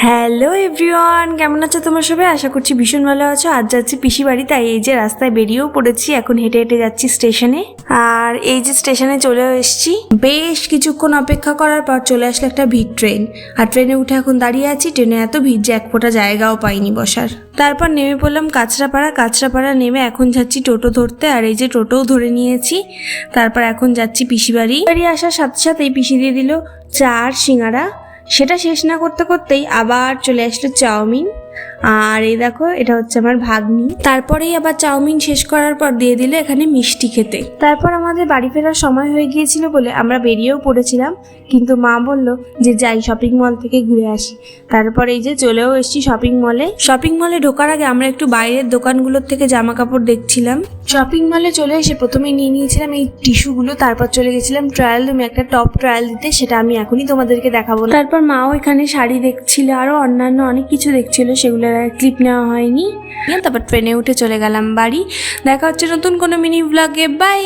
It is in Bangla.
হ্যালো এভরিওয়ান, কেমন আছো তোমরা সবাই? আশা করছি ভীষণ ভালো আছো। আজ যাচ্ছি পিসি বাড়ি, তাই এই যে রাস্তায় বেরিয়েও পড়েছি। এখন হেঁটে হেঁটে যাচ্ছি স্টেশনে। আর এই যে স্টেশনে চলে এসেছি। বেশ কিছুক্ষণ অপেক্ষা করার পর চলে আসলো একটা ভিড় ট্রেন। আর ট্রেনে উঠে এখন দাঁড়িয়ে আছি। ট্রেনে এত ভিড় যে এক ফোঁটা জায়গাও পাইনি বসার। তারপর নেমে পড়লাম কাঁচরাপাড়া নেমে এখন যাচ্ছি টোটো ধরতে। আর এই যে টোটোও ধরে নিয়েছি। তারপর এখন যাচ্ছি পিসি বাড়ি আসার সাথে সাথেই পিসি দিয়ে দিল চা আর সিঙ্গারা। সেটা শেষ না করতে করতেই আবার চলে আসলো চাউমিন। আর এই দেখো, এটা হচ্ছে আমার ভাগ্নি। তারপরেই আবার চাউমিন শেষ করার পর দিয়ে দিল এখানে মিষ্টি খেতে। তারপর আমাদের বাড়ি ফেরার সময় হয়ে গিয়েছিল বলে আমরা বেরিয়েও পড়েছিলাম, কিন্তু মা বলল যে যাই শপিং মল থেকে ঘুরে আসি। তারপর এই যে চলেও এসেছি শপিং মলে ঢোকার আগে আমরা একটু বাইরের দোকানগুলোর থেকে জামা কাপড় দেখছিলাম। শপিং মলে চলে এসে প্রথমে নিয়ে নিয়েছিলাম এই টিস্যুগুলো। তারপর চলে গেছিলাম ট্রায়াল রুমে একটা টপ ট্রায়াল দিতে, সেটা আমি এখনই তোমাদেরকে দেখাবো না। তারপর মাও এখানে শাড়ি দেখছিল, আরো অন্যান্য অনেক কিছু দেখছিল, সেগুলোর আর ক্লিপ নেওয়া হয়নি। তারপর ট্রেনে উঠে চলে গেলাম বাড়ি। দেখা হচ্ছে নতুন কোনো মিনি ব্লগে। বাই।